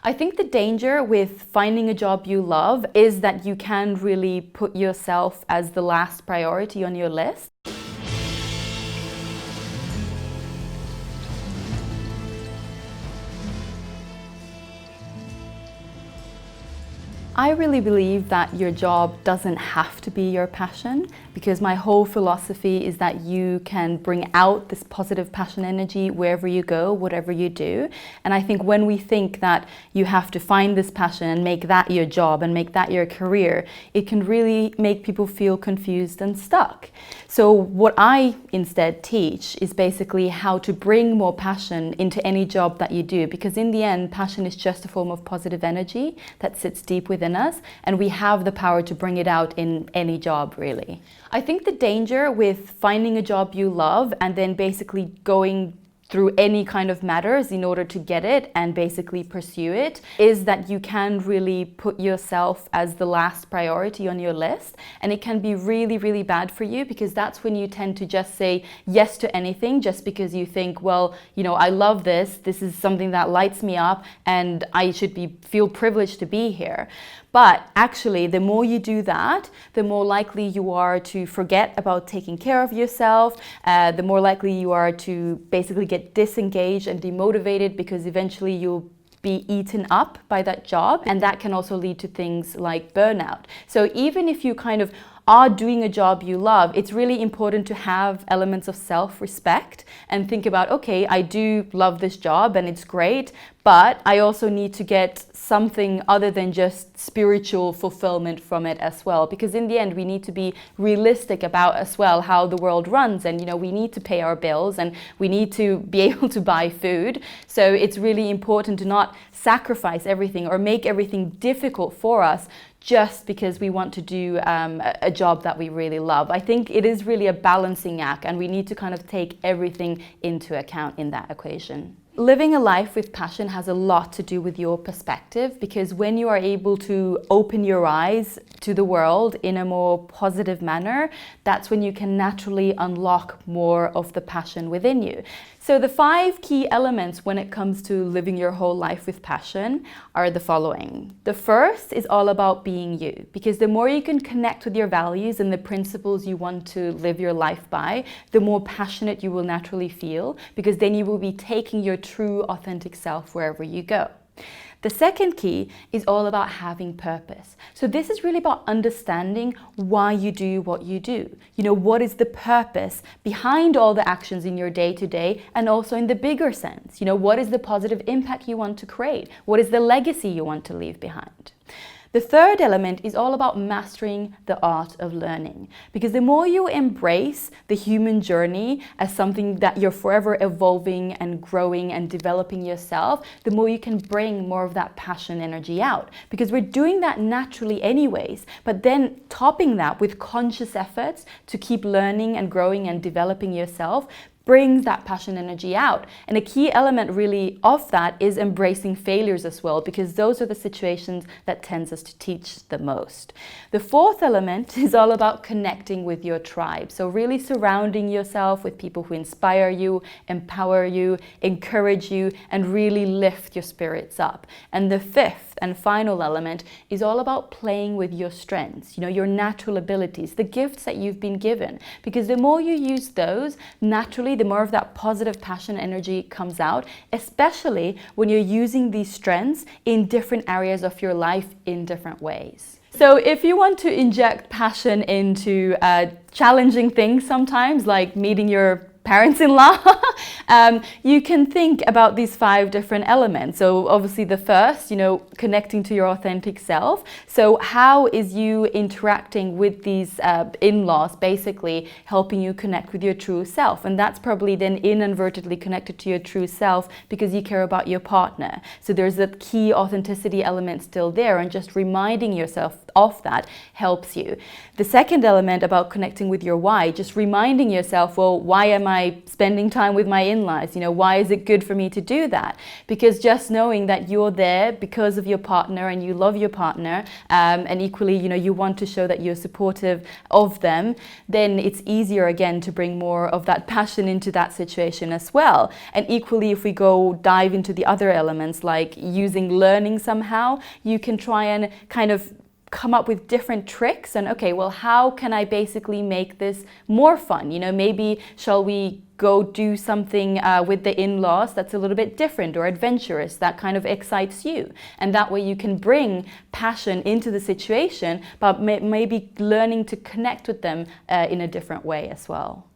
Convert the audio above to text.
I think the danger with finding a job you love is that you can really put yourself as the last priority on your list. I really believe that your job doesn't have to be your passion, because my whole philosophy is that you can bring out this positive passion energy wherever you go, whatever you do. And I think when we think that you have to find this passion and make that your job and make that your career, it can really make people feel confused and stuck. So what I instead teach is basically how to bring more passion into any job that you do, because in the end, passion is just a form of positive energy that sits deep within us, and we have the power to bring it out in any job, really. I think the danger with finding a job you love and then basically going through any kind of matters in order to get it and basically pursue it is that you can really put yourself as the last priority on your list, and it can be really, really bad for you, because that's when you tend to just say yes to anything just because you think, well, you know, I love this is something that lights me up and I should feel privileged to be here. But actually, the more you do that, the more likely you are to forget about taking care of yourself, the more likely you are to basically get disengaged and demotivated, because eventually you'll be eaten up by that job, and that can also lead to things like burnout. So even if you kind of are doing a job you love, it's really important to have elements of self-respect and think about, okay, I do love this job and it's great, but I also need to get something other than just spiritual fulfillment from it as well. Because in the end, we need to be realistic about as well how the world runs, and we need to pay our bills and we need to be able to buy food. So it's really important to not sacrifice everything or make everything difficult for us just because we want to do a job that we really love. I think it is really a balancing act, and we need to kind of take everything into account in that equation. Living a life with passion has a lot to do with your perspective, because when you are able to open your eyes to the world in a more positive manner, that's when you can naturally unlock more of the passion within you. So the 5 key elements when it comes to living your whole life with passion are the following. The first is all about being you, because the more you can connect with your values and the principles you want to live your life by, the more passionate you will naturally feel, because then you will be taking your true authentic self wherever you go. The second key is all about having purpose. So this is really about understanding why you do what you do. What is the purpose behind all the actions in your day-to-day, and also in the bigger sense? What is the positive impact you want to create? What is the legacy you want to leave behind? The third element is all about mastering the art of learning, because the more you embrace the human journey as something that you're forever evolving and growing and developing yourself, the more you can bring more of that passion energy out, because we're doing that naturally anyways, but then topping that with conscious efforts to keep learning and growing and developing yourself brings that passion energy out. And a key element really of that is embracing failures as well, because those are the situations that tends us to teach the most. The fourth element is all about connecting with your tribe. So really surrounding yourself with people who inspire you, empower you, encourage you, and really lift your spirits up. And the fifth and final element is all about playing with your strengths, your natural abilities, the gifts that you've been given. Because the more you use those, naturally, the more of that positive passion energy comes out, especially when you're using these strengths in different areas of your life in different ways. So if you want to inject passion into challenging things sometimes, like meeting your parents-in-law, you can think about these 5 different elements. So obviously the first, connecting to your authentic self. So how is you interacting with these in-laws basically helping you connect with your true self? And that's probably then inadvertently connected to your true self because you care about your partner. So there's that key authenticity element still there, and just reminding yourself of that helps you. The second element about connecting with your why, just reminding yourself, well, why am I I spending time with my in-laws? You know, why is it good for me to do that? Because just knowing that you're there because of your partner and you love your partner, and equally, you know, you want to show that you're supportive of them, then it's easier again to bring more of that passion into that situation as well. And equally, if we go dive into the other elements, like using learning somehow, you can try and kind of come up with different tricks and, okay, well, how can I basically make this more fun? You know, maybe shall we go do something with the in-laws that's a little bit different or adventurous, that kind of excites you. And that way you can bring passion into the situation, but maybe learning to connect with them in a different way as well.